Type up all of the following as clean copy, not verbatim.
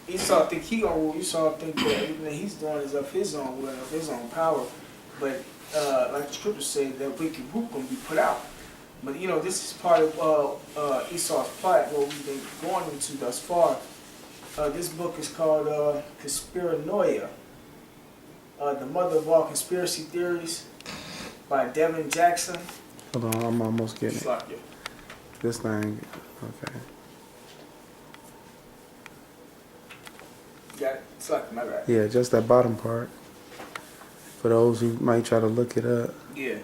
Esau think he gonna rule. Esau think that everything he's doing is of his own will, of his own power. But like the scriptures say, that wicked root gonna be put out. But you know, this is part of Esau's plot, what we've been going into thus far. This book is called Conspiranoia, the Mother of All Conspiracy Theories, by Devin Jackson. Hold on, I'm almost getting it. Slack This thing, okay. You got it? Slack, my bad. Yeah, just that bottom part. For those who might try to look it up. Yeah.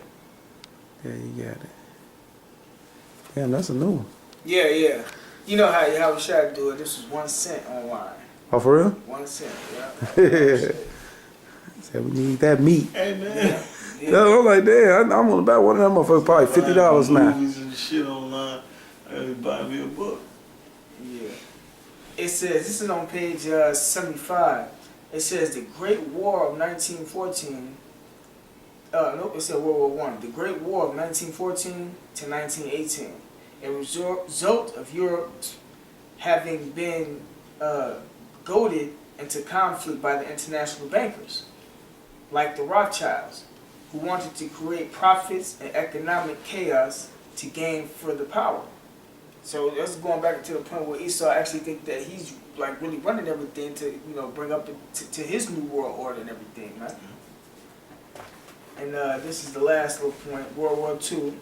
Yeah, you got it. Damn, that's a new one. Yeah, yeah. You know how we should do it. This was 1 cent online. Oh, for real? 1 cent, yeah. Said we need that meat. Hey, man. Yeah. No, I'm like, damn, I'm gonna buy one of them motherfuckers probably $50 now. Movies and shit online. I gotta buy me a book. Yeah. It says, this is on page 75. It says the Great War of 1914. Nope, it said World War I. The Great War of 1914 to 1918. A result of Europe having been goaded into conflict by the international bankers, like the Rothschilds, who wanted to create profits and economic chaos to gain further power. So that's going back to the point where Esau actually thinks that he's like really running everything to bring up to his new world order and everything, right? And this is the last little point, World War II.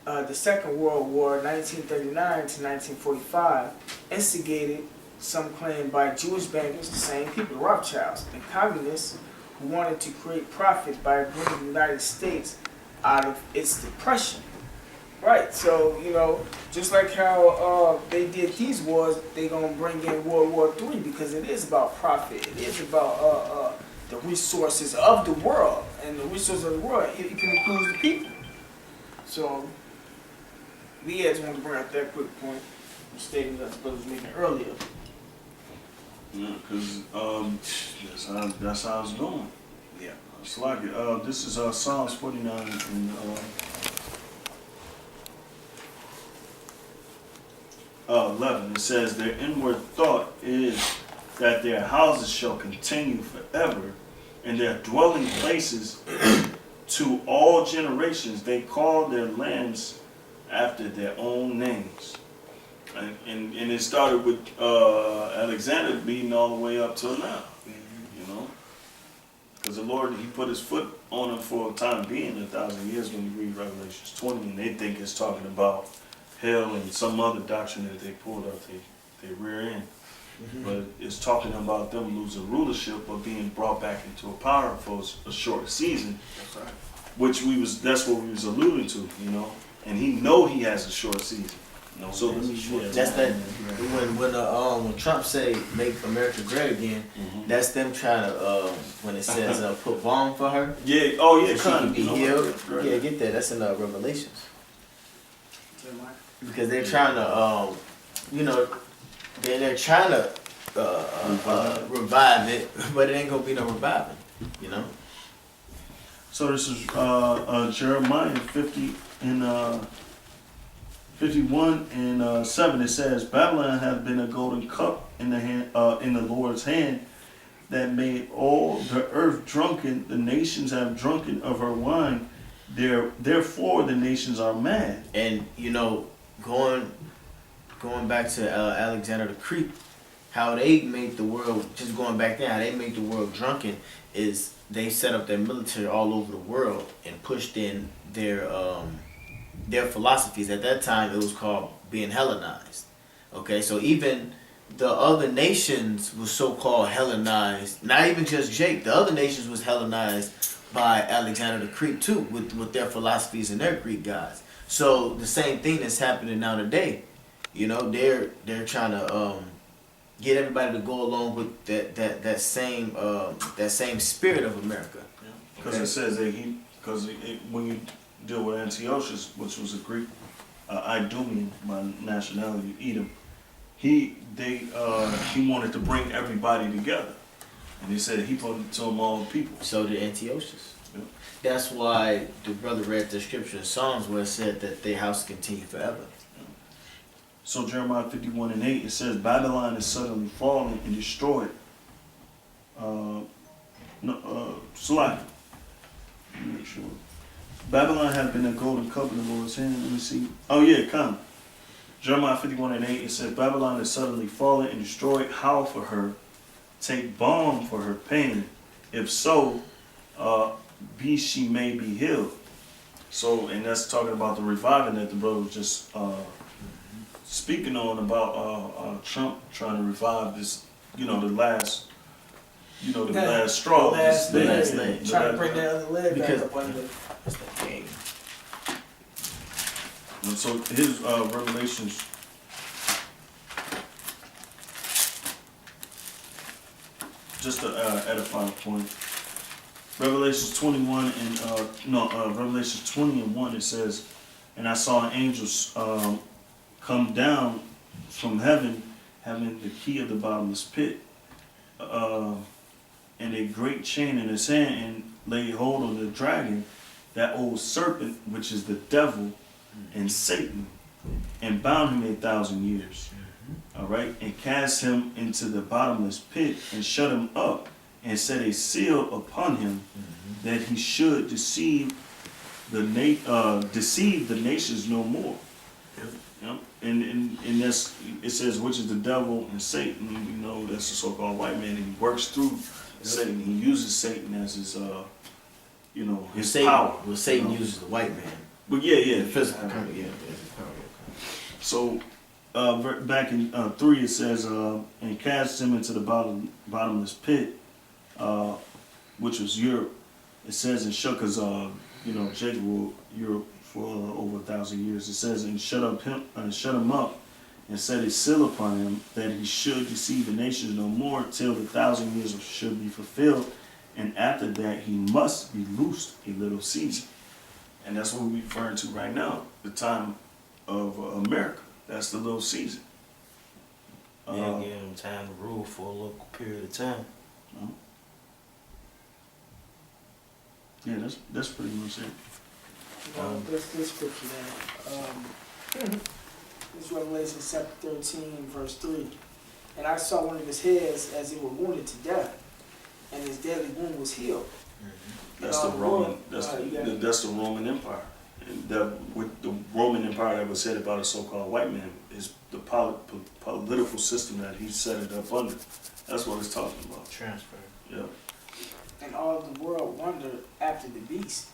The Second World War, 1939 to 1945, instigated, some claim, by Jewish bankers, the same people, the Rothschilds, and communists who wanted to create profit by bringing the United States out of its depression. Right, so, just like how they did these wars, they're going to bring in World War III because it is about profit. It is about the resources of the world. And the resources of the world, it can include the people. So, we just wanted to bring out that quick point, stating that the brother was making earlier. Yeah, because that's how it's going. Yeah. It's like it. This is Psalms 49 and 11. It says, their inward thought is that their houses shall continue forever, and their dwelling places to all generations. They call their lands after their own names. And it started with Alexander beating all the way up till now, because the Lord, he put his foot on them for a time being, 1,000 years, when you read Revelations 20, and they think it's talking about hell and some other doctrine that they pulled out their rear end. But it's talking about them losing rulership but being brought back into a power for a short season. That's right. That's what we was alluding to, and he has a short season. So that's that when Trump say make America great again, that's them trying to when it says put balm for her. Yeah, oh yeah, so she can be healed. Right. Yeah, get that. That's in Revelations. Because they're trying to they're trying to revive it, but it ain't gonna be no reviving, So this is Jeremiah 50 and 51 and 7. It says, Babylon hath been a golden cup in the hand, in the Lord's hand, that made all the earth drunken. The nations have drunken of her wine. Therefore the nations are mad. And going back to Alexander the Greek, how they made the world, just going back there, how they made the world drunken is they set up their military all over the world and pushed in their philosophies. At that time, it was called being Hellenized. Okay, so even the other nations were so-called Hellenized. Not even just Jake. The other nations was Hellenized by Alexander the Greek too, with their philosophies and their Greek gods. So the same thing that's happening now today. They're trying to get everybody to go along with that same spirit of America. Because it says that when you deal with Antiochus, which was a Greek Idumean by nationality, Edom, he wanted to bring everybody together, and he said he put it to them all people. So did Antiochus. Yeah. That's why the brother read the scripture in Psalms where it said that their house continue forever. So Jeremiah 51:8, it says, Babylon is suddenly fallen and destroyed. Slide. Let me make sure. Babylon has been a golden cup in the Lord's hand. Let me see. Oh yeah, come. Jeremiah 51:8, it says, Babylon is suddenly fallen and destroyed. Howl for her. Take balm for her pain. If so, be she may be healed. So, and that's talking about the reviving that the brother was just speaking on about Trump trying to revive this, the last, the last straw. The last this leg. thing. Trying to bring that other leg back Because- up under the... That's the game. And so his Revelations, just to edify the point, Revelations 21 and Revelations 20:1, it says, and I saw an angel come down from heaven, having the key of the bottomless pit, and a great chain in his hand, and laid hold on the dragon, that old serpent, which is the devil and Satan, and bound him 1,000 years. All right, and cast him into the bottomless pit, and shut him up, and set a seal upon him, that he should deceive the nations no more. Yep. And that's, it says, which is the devil and Satan. That's the so-called white man, and he works through Satan. He uses Satan as his his Satan, power. Well, Satan uses the white man. But yeah. The physical kind of, power. So back in 3, it says, and cast him into the bottomless pit, which was Europe. It says, and shook, because Jacob ruled Europe for over 1,000 years. It says, and shut him up, and set a seal upon him, that he should deceive the nations no more, till the 1,000 years should be fulfilled. And after that, he must be loosed a little season. And that's what we're referring to right now, the time of America. That's the little season. Yeah, give him time to rule for a local period of time. Yeah, that's pretty much it. This scripture then. This is Revelation chapter 13, verse 3. And I saw one of his heads as it were wounded to death, and his deadly wound was healed. That's the Roman. That's the Roman Empire. And with the Roman Empire that was headed by the so-called white man is the political system that he set it up under. That's what it's talking about. Transfer. Yeah. And all the world wondered after the beast.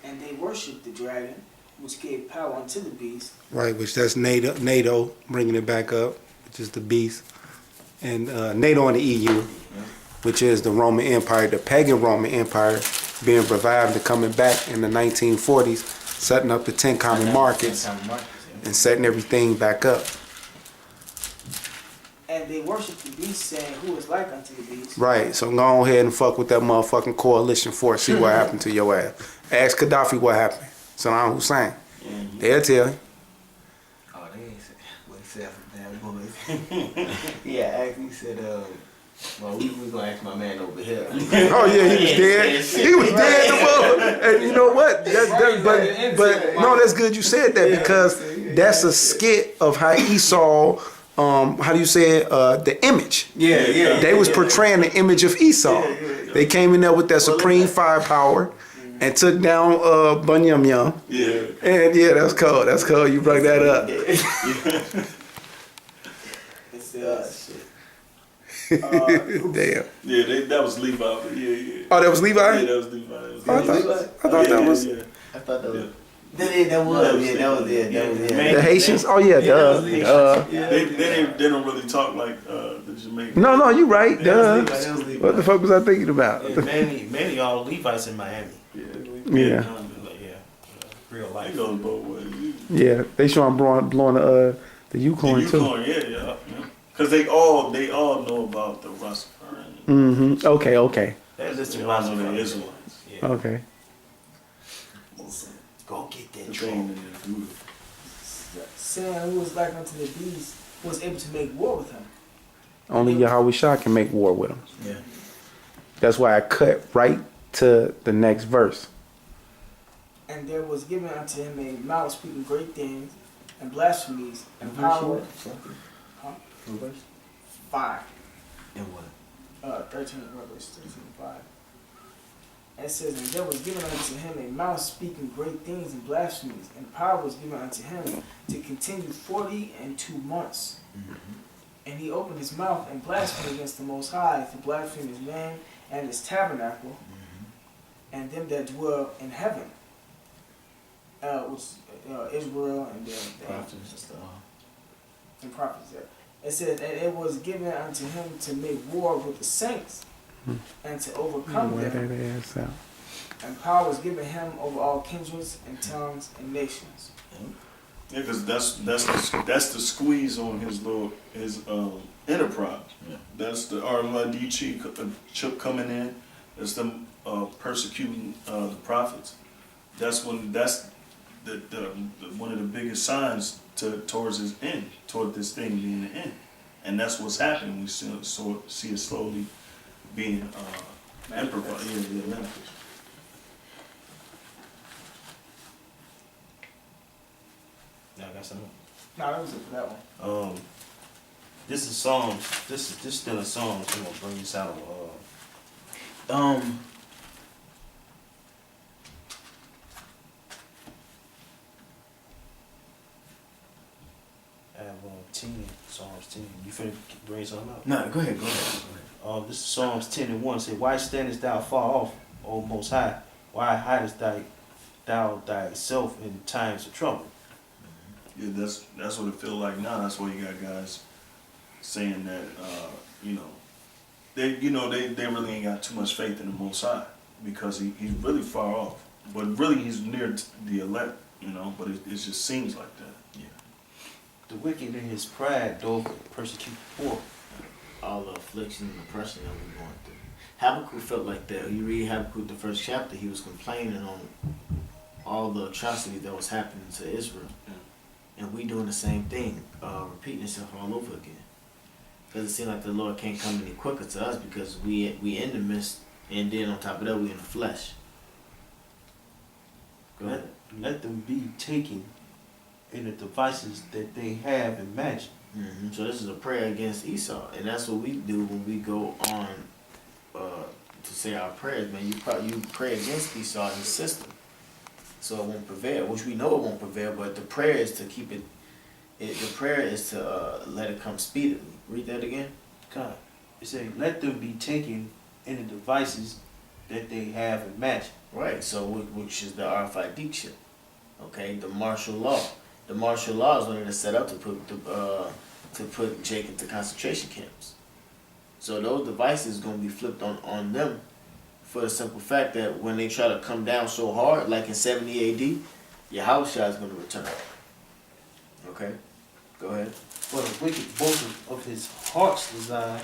And they worshipped the dragon, which gave power unto the beast. Right, which that's NATO bringing it back up, which is the beast. And NATO and the EU, which is the Roman Empire, the pagan Roman Empire, being revived and coming back in the 1940s, setting up the 10 common markets and setting everything back up. And they worshipped the beast, saying, who is like unto the beast? Right, so go ahead and fuck with that motherfucking coalition force, see what happened to your ass. Ask Gaddafi what happened. Saddam Hussein. They'll tell you. Oh, they ain't said what he said for damn boys. Yeah, actually said, well, we was gonna ask my man over here. Oh yeah, he was dead. He was dead. And you know what? But no, that's good you said that, because that's a skit of how Esau, how do you say it? The image. Yeah. They was portraying the image of Esau. They came in there with that supreme firepower and took down Bunyam Young. Yeah. And yeah, that's cold. That's cold. You brought that up. Damn. Yeah, that was Levi. But yeah. Oh, that was Levi? Yeah, that was Levi. I thought that was I thought that was. That was the Haitians. Oh yeah, duh. They don't really talk like the Jamaicans. No, you right, duh. That was Levi. What the fuck was I thinking about? Yeah, many all Levites in Miami. Yeah. Real They life. go both ways. Yeah, they showing blowing the Yukon too. Yeah. Because they all know about the Rastafarian. Mm-hmm. Okay. That's just They a all lot know of the Israelites. Yeah. Okay. Go get that The troll. thing that is good. Saying who was like unto the beast, was able to make war with him. Only Yahweh Shah can make war with them. Yeah. That's why I cut right to the next verse. And there was given unto him a mouth speaking great things, and blasphemies and power. Huh? 5. And what? 13, verse 13:5. And it says, and there was given unto him a mouth speaking great things and blasphemies, and power was given unto him to continue 42 months. And he opened his mouth and blasphemed against the Most High, to blaspheme his name and his tabernacle, and them that dwell in heaven, which Israel and the Prophets and stuff. and prophets. Yeah. It says, and it was given unto him to make war with the saints, and to overcome Wear them. that ass out. And power was given him over all kindreds and tongues and nations. Yeah, because that's the squeeze on his enterprise. Yeah. That's the RMID chip coming in. That's them persecuting the prophets. That's the one of the biggest signs towards his end, toward this thing being the end, and that's what's happening. We see it slowly being improvised. Yeah, manifest. Yeah, I got something. No, that was it for that one. This is Psalms. This still a Psalms. I'm gonna bring this out. I have 10, Psalms 10. You finna bring something out? No, go ahead. This is Psalms 10:1. Say, why standest thou far off, O Most High? Why hidest thou thyself in times of trouble? Yeah, that's what it feels like now. That's why you got guys saying that they really ain't got too much faith in the Most High, because he's really far off, but really he's near the elect, but it just seems like that. Yeah. The wicked in his pride doth persecute the poor. All the affliction and oppression that we're going through. Habakkuk felt like that. You read Habakkuk, the first chapter, he was complaining on all the atrocities that was happening to Israel. Yeah. And we doing the same thing, repeating itself all over again. Because it seems like the Lord can't come any quicker to us, because we in the midst, and then on top of that, we in the flesh. Go ahead. Let them be taken in the devices that they have imagined. So this is a prayer against Esau, and that's what we do when we go on to say our prayers. Man, you pray against Esau and his system, so it won't prevail. Which we know it won't prevail, but the prayer is to keep it. The prayer is to let it come speedily. Read that again. God, it says, let them be taken in the devices that they have imagined. Right. So which is the RFID chip. Okay. The martial law. The martial law is when it is set up to put Jake into concentration camps. So those devices going to be flipped on them, for the simple fact that when they try to come down so hard, like in 70 AD, your house shot is going to return. Okay, go ahead. For the wicked boasteth of his heart's desire.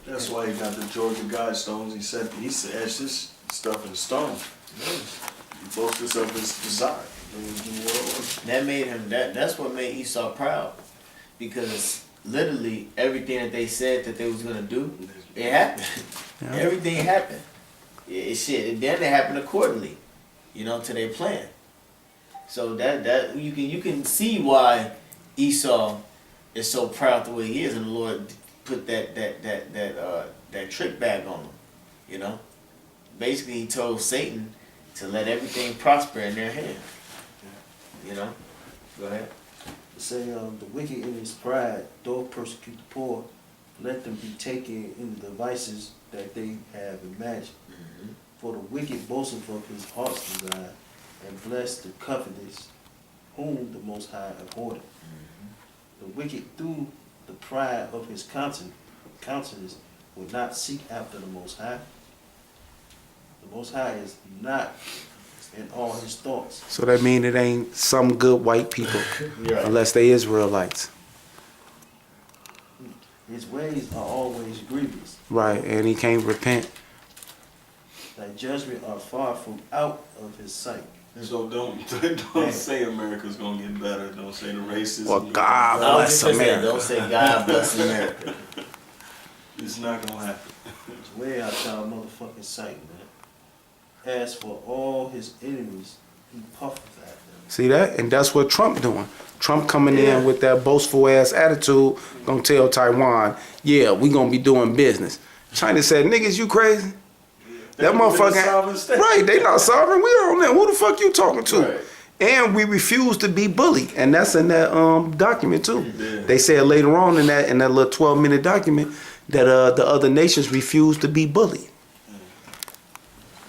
That's why he got the Georgia Guidestones. He said etched this stuff in stone. He boasted of his desire. That made him. That's what made Esau proud, because literally everything that they said that they was gonna do, it happened. Yeah. Everything happened. Shit, and then it happened accordingly, to their plan. So that you can see why Esau is so proud the way he is, and the Lord put that trick bag on him. Basically, he told Satan to let everything prosper in their hand. Go ahead. It say, the wicked in his pride doth persecute the poor. Let them be taken in the devices that they have imagined. For the wicked boasteth of his heart's desire, and bless the covetous, whom the Most High abhorreth. The wicked through the pride of his countenance will not seek after the Most High. The Most High is not in all his thoughts. So that mean it ain't some good white people, Right. unless they Israelites. His ways are always grievous. Right, and he can't repent. Thy judgment are far from out of his sight. So don't say America's gonna get better. Don't say the racism. Well, God bless America. Don't say God bless America. It's not gonna happen. It's way out y'all motherfucking sight, man. As for all his enemies, He puffers at them. See that? And that's what Trump doing. Trump coming in with that boastful ass attitude, gonna tell Taiwan, yeah, we gonna be doing business. China said, niggas, you crazy? That motherfucker, right? They not sovereign. We on there. Who the fuck you talking to? Right. And we refuse to be bullied, and that's in that document too. Yeah. They said later on in that little 12-minute document that the other nations refuse to be bullied.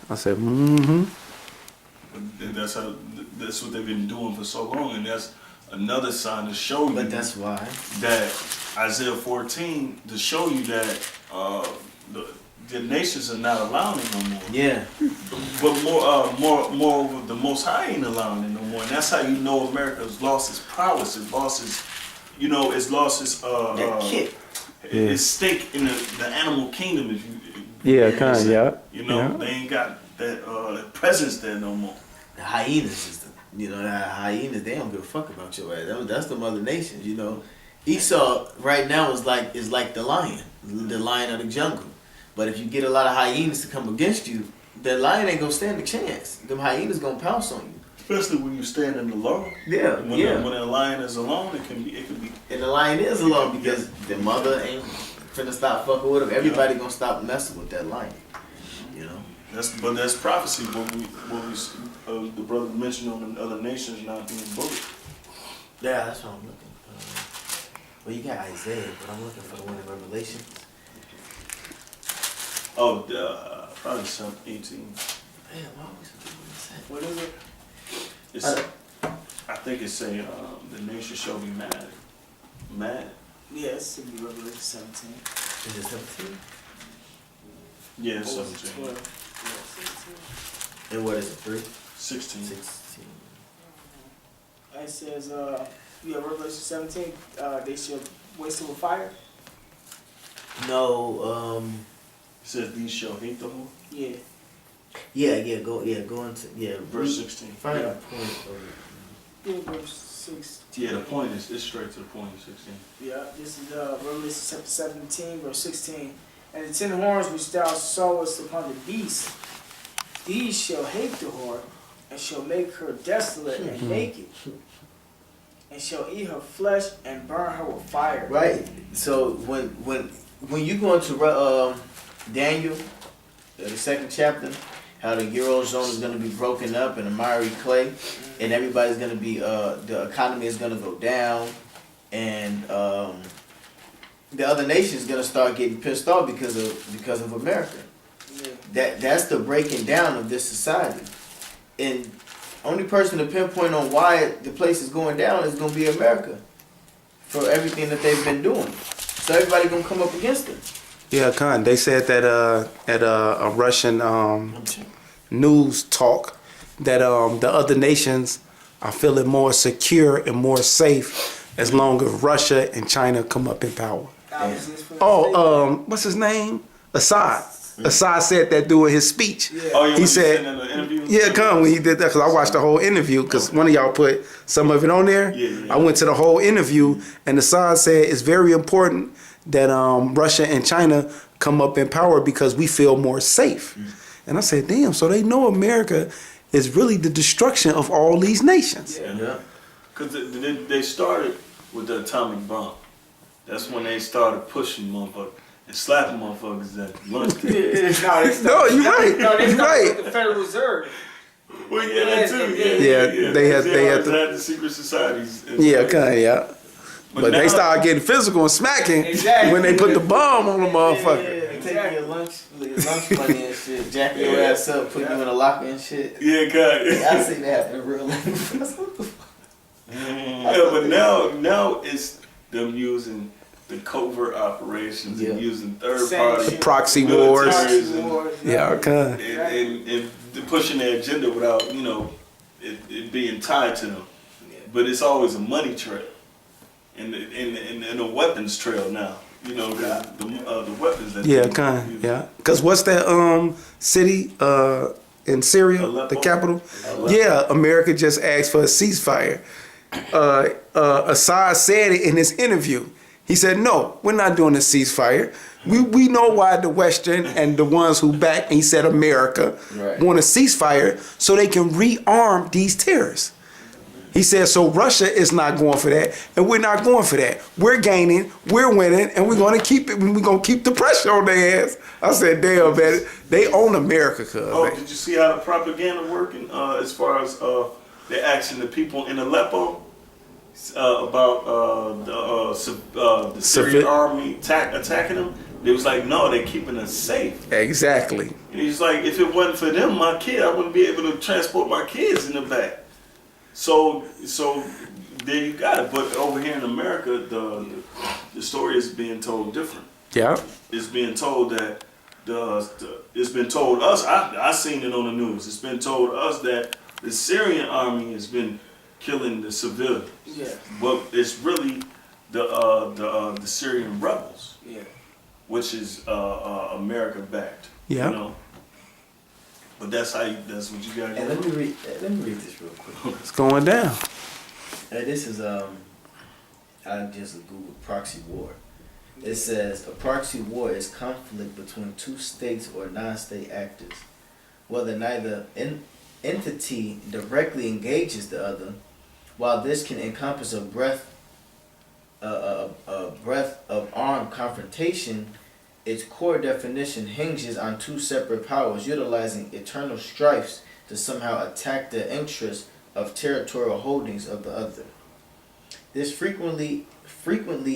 I said, mm-hmm. And that's what they've been doing for so long, and that's another sign to show you. But that's why. That Isaiah 14 to show you that the nations are not allowing it no more. Yeah. But more of the Most High ain't allowing it no more, and that's how you know America's lost its prowess. It's lost its, it's lost its That kick. its stake in the animal kingdom. If you Yeah, kind, yeah. Yeah. They ain't got that presence there no more. The hyenas is the hyenas, they don't give a fuck about your ass. That's the other nations, Esau right now is like the lion of the jungle. But if you get a lot of hyenas to come against you, the lion ain't gonna stand a chance. Them hyenas gonna pounce on you. Especially when you stand in the law. Yeah, When a lion is alone, it can be. And the lion is alone because the mother ain't finna stop fucking with him. Everybody gonna stop messing with that lion. That's prophecy. The brother mentioned on the other nations not being bullied. Yeah, that's what I'm looking for. Well, you got Isaiah, but I'm looking for the one in Revelation. Oh, probably some 18. Damn, I always forget What is it? It's, I think it's saying the nation shall be mad. Mad? Yeah, it should be Revelation 17. Is it 17? Yeah, Or was it 17. 12? Yeah, And what is it, 3? 16. 16. it says, Revelation 17, they shall waste it with fire. No, It says these shall hate the whole. Yeah. go into, Verse 16. Find Yeah. a point of Yeah, verse 6. Yeah, the point is it's straight to the point. 16. Yeah, this is Revelation chapter 17, verse 16. And the 10 horns which thou sawest upon the beast, these shall hate the whore, and shall make her desolate and naked, and shall eat her flesh and burn her with fire. Right. So when you go into Daniel, the second chapter, how the Eurozone is going to be broken up in a miry clay, and everybody's going to be the economy is going to go down, and the other nations going to start getting pissed off because of America. Yeah. That's the breaking down of this society, and only person to pinpoint on why the place is going down is going to be America for everything that they've been doing. So everybody gonna come up against it. Yeah, Khan. They said that at a Russian news talk that the other nations are feeling more secure and more safe as long as Russia and China come up in power. What's his name? Assad. Assad said that during his speech. Yeah. Oh, yeah, He said, in the interview? yeah, Khan, when he did that, because I watched the whole interview, because one of y'all put some of it on there. Yeah. I went to the whole interview, and Assad said it's very important that Russia and China come up in power because we feel more safe. And I said, damn, so they know America is really the destruction of all these nations. Yeah. Because they started with the atomic bomb. That's when they started pushing motherfuckers and slapping motherfuckers at lunch. No, you're right. No, they You're started right. with the Federal Reserve. Well, yeah, that too. Yeah, they had the secret societies. Yeah, okay, yeah. But now- they started getting physical and smacking Exactly. when they put the bomb on the motherfucker. Take your lunch money and shit, jack your ass up, put you in a locker and shit. Yeah, God. I see that happen in real life. What the fuck? Yeah, but now it's them using the covert operations and using third party Proxy wars. militaries Yeah, okay. and pushing their agenda without it being tied to them. But it's always a money trail and a weapons trail now. The weapons that Yeah, they kind, use. yeah. Cause what's that city in Syria, Aleppo? the capital? Aleppo. Yeah, America just asked for a ceasefire. Assad said it in his interview. He said, no, we're not doing a ceasefire. We know why the Western and the ones who back, and he said America, Right. want a ceasefire so they can rearm these terrorists. He said, so Russia is not going for that, and we're not going for that. We're gaining, we're winning, and we're going to keep it. We're going to keep the pressure on their ass. I said, damn, man, they own America, cuz. Oh, did you see how the propaganda working as far as they're asking the people in Aleppo about the Syrian army attacking them? They was like, no, they're keeping us safe. Exactly. He's like, if it wasn't for them, my kid, I wouldn't be able to transport my kids in the back. So there you got it. But over here in America, the story is being told different. Yeah. It's being told that it's been told us. I seen it on the news. It's been told us that the Syrian army has been killing the civilians. Yeah. But it's really the Syrian rebels, Yeah. which is America backed. Yeah. You know. But that's what you got. And let me read this real quick. It's going down. This is I just Googled proxy war. It says a proxy war is conflict between two states or non-state actors, whether neither entity directly engages the other. While this can encompass a breadth of armed confrontation, its core definition hinges on two separate powers utilizing eternal strifes to somehow attack the interests of territorial holdings of the other. This frequently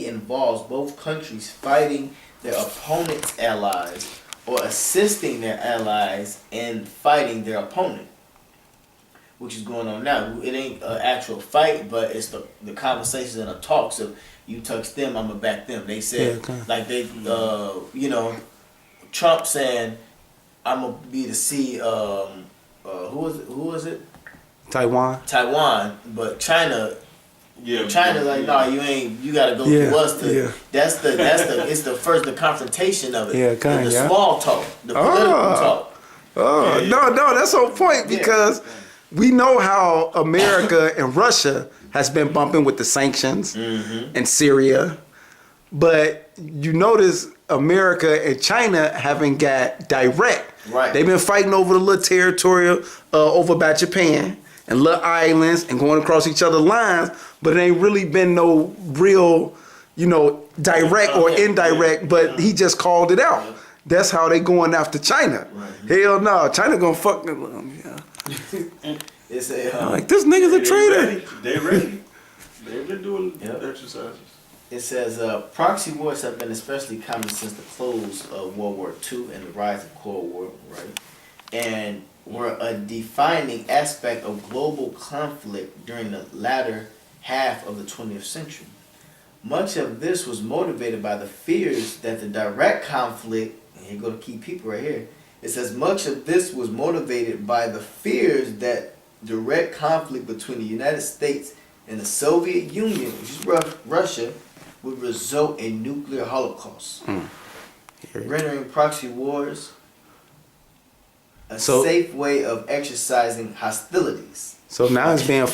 involves both countries fighting their opponent's allies or assisting their allies in fighting their opponent, which is going on now. It ain't an actual fight, but it's the conversations and the talks of you touch them, I'ma back them. They said, like they, Trump saying, I'ma be the who was it? Taiwan, but China. Yeah, China's like, no, you ain't. You gotta go through us to. Yeah. That's it's the confrontation of it. Yeah, the small talk, the political talk. Oh, no, that's on point because we know how America and Russia has been bumping with the sanctions and Syria, but you notice America and China haven't got direct. Right. They've been fighting over the little territorial over by Japan and little islands and going across each other's lines, but it ain't really been no real, direct or indirect, but he just called it out. That's how they going after China. Right. Hell no, China gonna fuck them. Yeah. It's a, like, this nigga's a traitor. They ready. They've been doing exercises. It says proxy wars have been especially common since the close of World War II and the rise of Cold War, right? And were a defining aspect of global conflict during the latter half of the 20th century. Much of this was motivated by the fears that the direct conflict, and here go the key people right here, it says much of this was motivated by the fears that direct conflict between the United States and the Soviet Union, which is Russia, would result in nuclear holocausts, rendering proxy wars a safe way of exercising hostilities. So now it's being